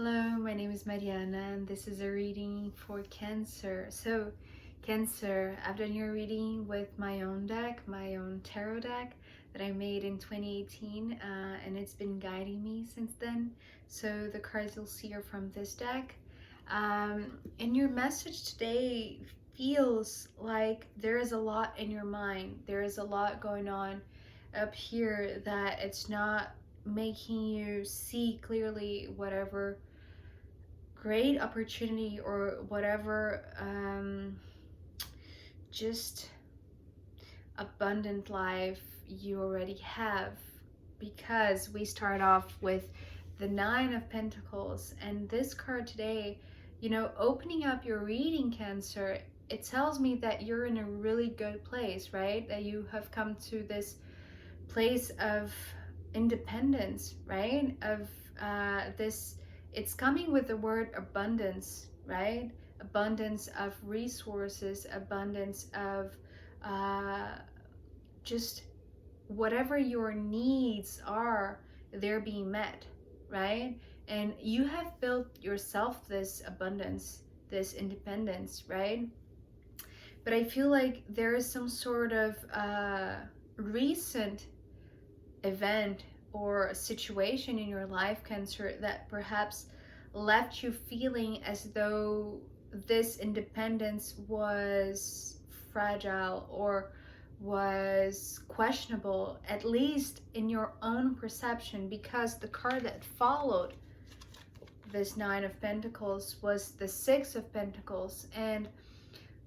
Hello, my name is Mariana and this is a reading for Cancer. So, Cancer, I've done your reading with my own deck, my own tarot deck that I made in 2018, and it's been guiding me since then. So, the cards you'll see are from this deck. And your message today feels like there is a lot in your mind, there is a lot going on up here that it's not making you see clearly whatever great opportunity or whatever just abundant life you already have, because we start off with the Nine of Pentacles, and this card today, opening up your reading, Cancer, it tells me that you're in a really good place, right? That you have come to this place of independence, right? Of this, it's coming with the word abundance, right? Abundance of resources, abundance of just whatever your needs are, they're being met, right? And you have built yourself this abundance, this independence, right? But I feel like there is some sort of recent event or a situation in your life, Cancer, that perhaps left you feeling as though this independence was fragile or was questionable, at least in your own perception, because the card that followed this Nine of Pentacles was the Six of Pentacles. And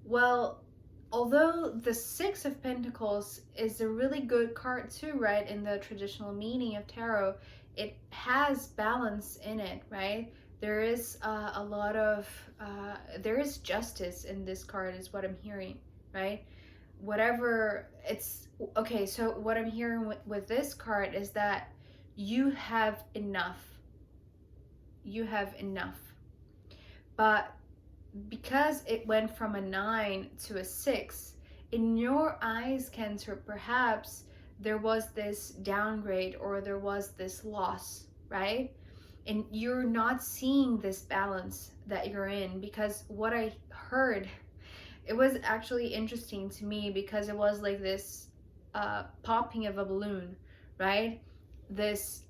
well, although the Six of Pentacles is a really good card too, right, in the traditional meaning of tarot, it has balance in it, right? There is a lot of, there is justice in this card is what I'm hearing, right? Whatever it's, okay, so what I'm hearing with this card is that you have enough. You have enough. But because it went from a 9 to a 6, in your eyes, Cancer, perhaps there was this downgrade or there was this loss, right? And you're not seeing this balance that you're in, because what I heard, it was actually interesting to me, because it was like this popping of a balloon, right? This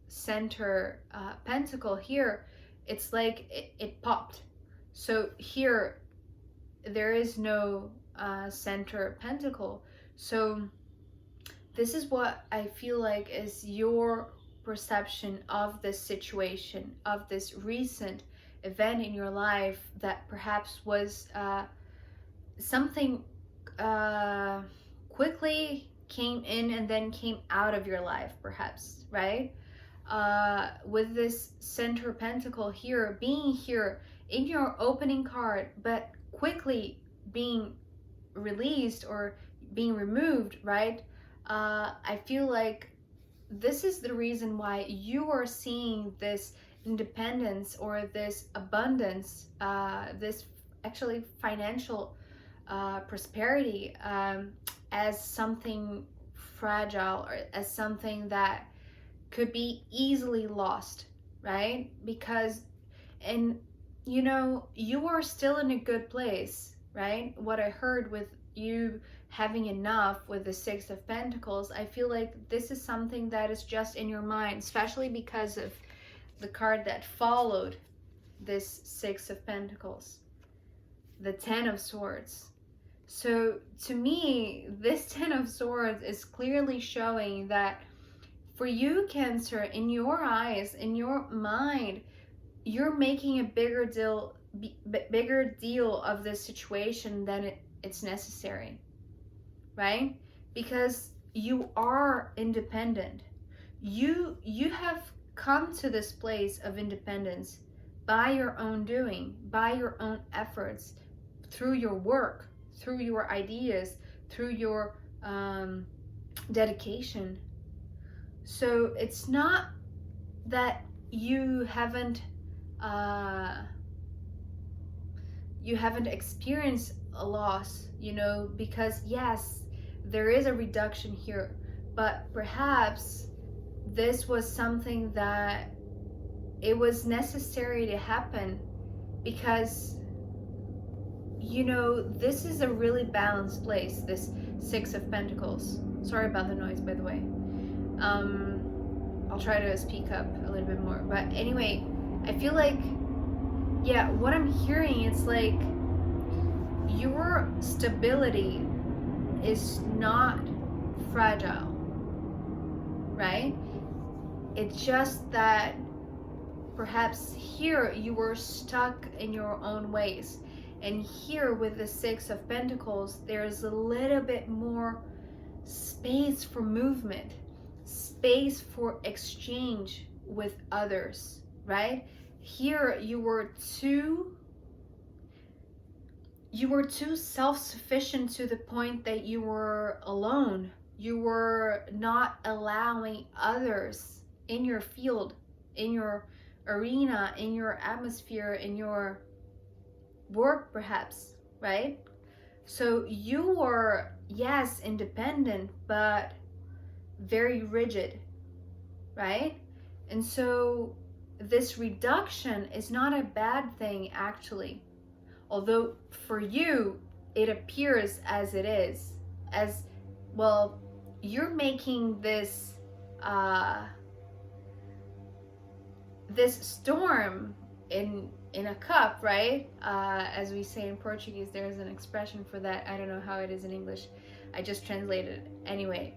center pentacle here, it's like it popped. So here, there is no center pentacle. So this is what I feel like is your perception of this situation, of this recent event in your life that perhaps was something quickly came in and then came out of your life, perhaps, right? With this center pentacle here, being here in your opening card, but quickly being released or being removed, right? I feel like this is the reason why you are seeing this independence or this abundance, this actually financial prosperity as something fragile, or as something that could be easily lost, right? Because, and you are still in a good place, right? What I heard with you having enough with the Six of Pentacles, I feel like this is something that is just in your mind, especially because of the card that followed this Six of Pentacles, the Ten of Swords. So to me, this Ten of Swords is clearly showing that for you, Cancer, in your eyes, in your mind, you're making a bigger deal of this situation than it's necessary, right? Because you are independent. You have come to this place of independence by your own doing, by your own efforts, through your work, through your ideas, through your dedication. So it's not that you haven't experienced a loss, because yes, there is a reduction here, but perhaps this was something that it was necessary to happen because, you know, this is a really balanced place, this Six of Pentacles. Sorry about the noise, by the way. I'll try to speak up a little bit more. But anyway, I feel like, yeah, what I'm hearing, it's like your stability is not fragile, right? It's just that perhaps here you were stuck in your own ways. And here with the Six of Pentacles, there's a little bit more space for movement, space for exchange with others, right? Here you were too self-sufficient to the point that you were alone. You were not allowing others in your field, in your arena, in your atmosphere, in your work perhaps, right? So you were, yes, independent, but very rigid, right? And so this reduction is not a bad thing, actually. Although for you, it appears as it is. As, well, you're making this, this storm in a cup, right? As we say in Portuguese, there's an expression for that. I don't know how it is in English. I just translated it. Anyway,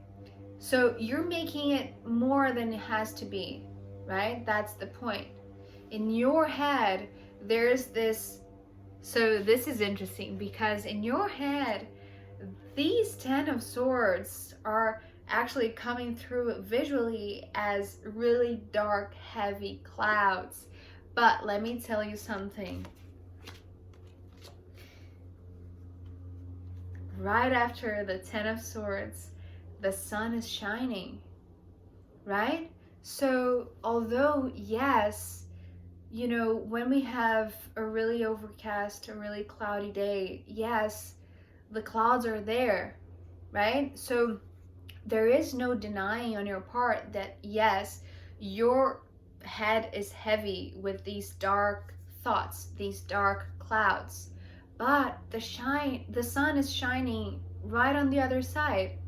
so you're making it more than it has to be, right? That's the point. In your head, there's this, so this is interesting because in your head, these 10 of Swords are actually coming through visually as really dark, heavy clouds. But let me tell you something. Right after the 10 of Swords, the sun is shining, right? So although, yes, you know, when we have a really overcast, a really cloudy day, yes, the clouds are there, right? So there is no denying on your part that, yes, your head is heavy with these dark thoughts, these dark clouds, but the sun is shining right on the other side,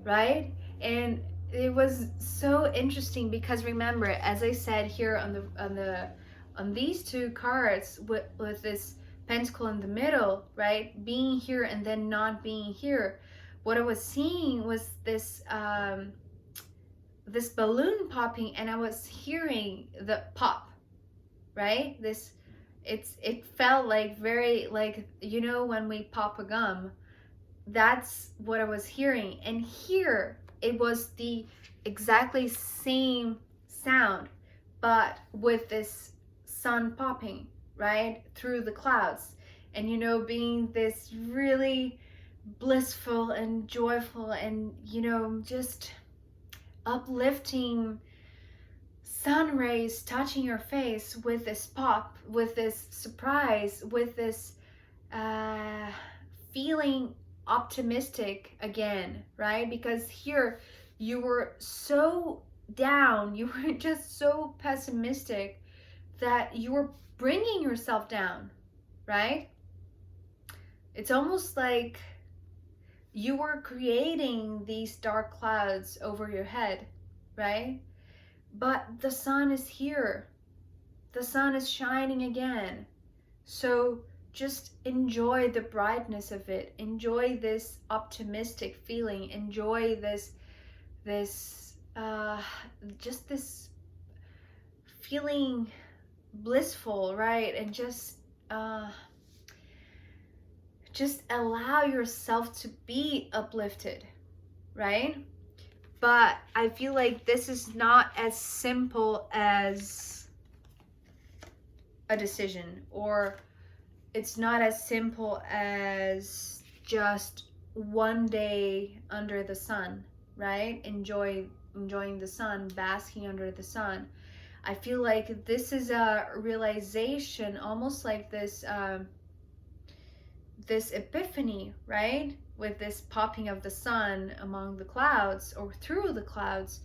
right? And it was so interesting because remember, as I said here on these two cards with this pentacle in the middle, right, being here and then not being here, what I was seeing was this this balloon popping, and I was hearing the pop, right? It felt like very, like, you know, when we pop a gum, that's what I was hearing. And here it was the exactly same sound, but with this sun popping right through the clouds, and you know, being this really blissful and joyful and, you know, just uplifting sun rays touching your face with this pop, with this surprise, with this feeling optimistic again, right? Because here you were so down, you were just so pessimistic that you were bringing yourself down, right? It's almost like you were creating these dark clouds over your head, right? But the sun is here. The sun is shining again. So just enjoy the brightness of it. Enjoy this optimistic feeling. Enjoy this just this feeling blissful, right? And just allow yourself to be uplifted, right? But I feel like this is not as simple as a decision, or it's not as simple as just one day under the sun, right? Enjoying the sun, basking under the sun. I feel like this is a realization, almost like this this epiphany, right? With this popping of the sun among the clouds or through the clouds.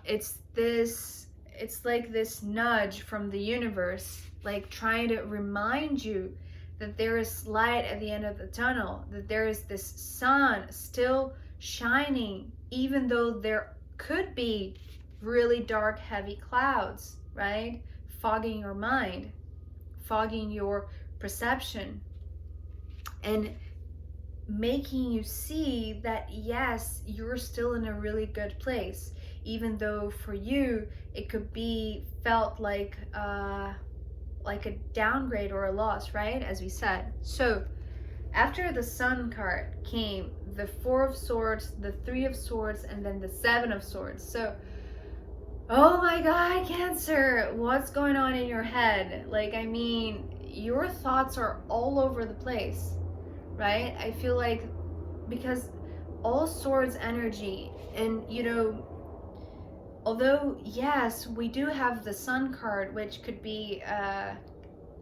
It's this it's like this nudge from the universe, like trying to remind you that there is light at the end of the tunnel, that there is this sun still shining, even though there could be really dark, heavy clouds, right? Fogging your mind, fogging your perception, and making you see that yes, you're still in a really good place, even though for you it could be felt like a downgrade or a loss, right? As we said. So after the Sun card came the Four of Swords, the Three of Swords, and then the Seven of Swords. So, oh my God, Cancer, what's going on in your head? Like, I mean, your thoughts are all over the place, right? I feel like because all swords energy, and you know, although yes, we do have the Sun card, which could be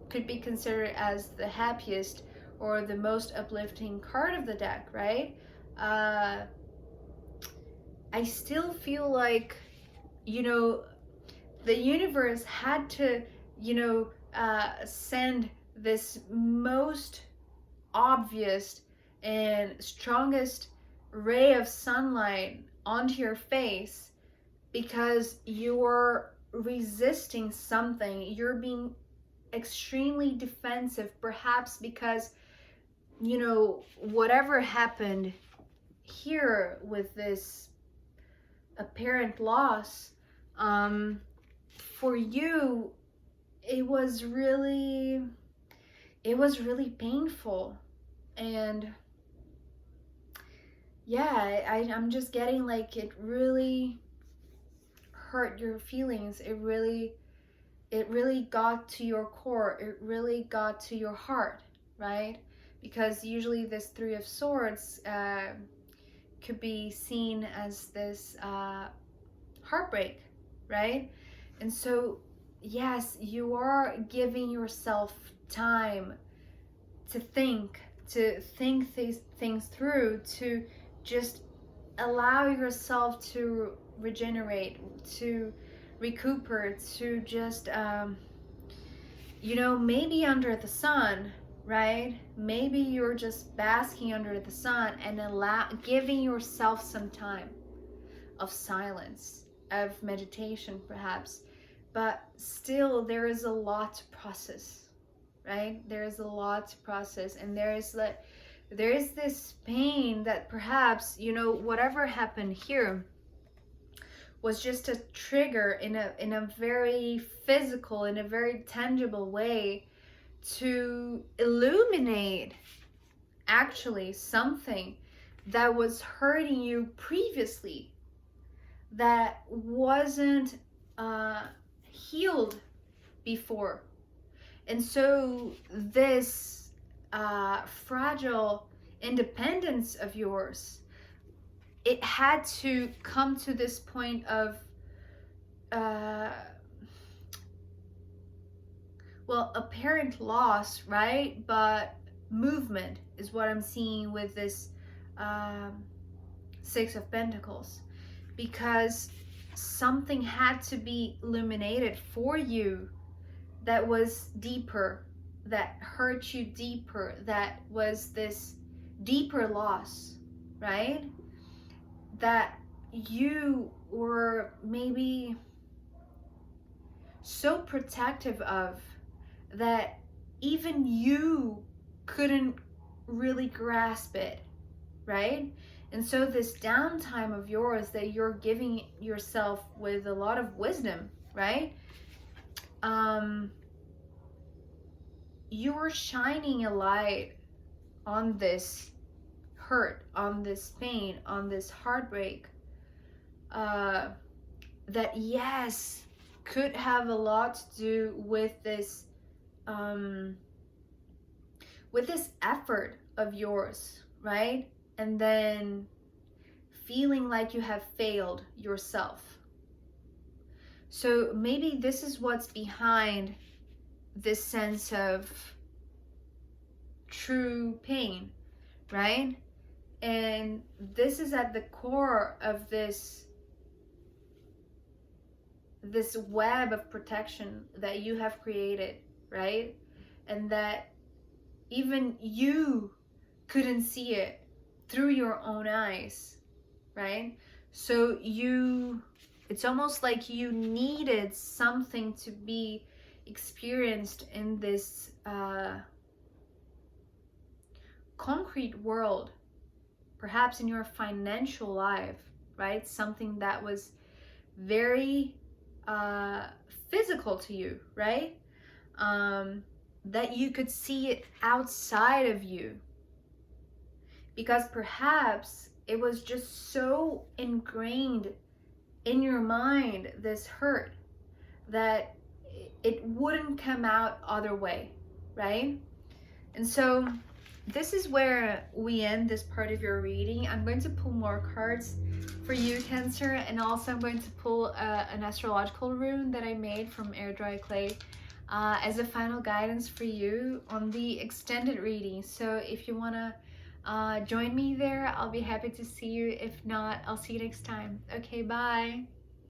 considered as the happiest or the most uplifting card of the deck, right? I still feel like, you know, the universe had to, send this most obvious and strongest ray of sunlight onto your face because you're resisting something. You're being extremely defensive, perhaps because, whatever happened here with this apparent loss, for you, it was really painful. And yeah, I'm just getting like it really hurt your feelings. It really got to your core. It really got to your heart, right? Because usually this Three of Swords could be seen as this heartbreak, right? And so, yes, you are giving yourself time to think these things through, to just allow yourself to regenerate, to recuperate, to just maybe under the sun, right? Maybe you're just basking under the sun and giving yourself some time of silence, of meditation perhaps. But still, there is a lot to process, right? There is a lot to process, and there is this pain that perhaps, whatever happened here was just a trigger in a very physical, in a very tangible way to illuminate actually something that was hurting you previously, that wasn't healed before. And so this fragile independence of yours, it had to come to this point of apparent loss, right? But movement is what I'm seeing with this Six of Pentacles, because something had to be illuminated for you that was deeper, that hurt you deeper, that was this deeper loss, right? That you were maybe so protective of that even you couldn't really grasp it, right? And so this downtime of yours that you're giving yourself with a lot of wisdom, right? You're shining a light on this hurt, on this pain, on this heartbreak, that yes, could have a lot to do with this effort of yours, right? And then feeling like you have failed yourself. So maybe this is what's behind this sense of true pain, right? And this is at the core of this this web of protection that you have created, right? And that even you couldn't see it through your own eyes, right? So it's almost like you needed something to be experienced in this concrete world, perhaps in your financial life, right? Something that was very physical to you, right? That you could see it outside of you, because perhaps it was just so ingrained in your mind, this hurt, that it wouldn't come out other way, right? And so this is where we end this part of your reading. I'm going to pull more cards for you, Cancer, and also I'm going to pull an astrological rune that I made from air dry clay as a final guidance for you on the extended reading. So if you want to join me there, I'll be happy to see you. If not, I'll see you next time. Okay, bye.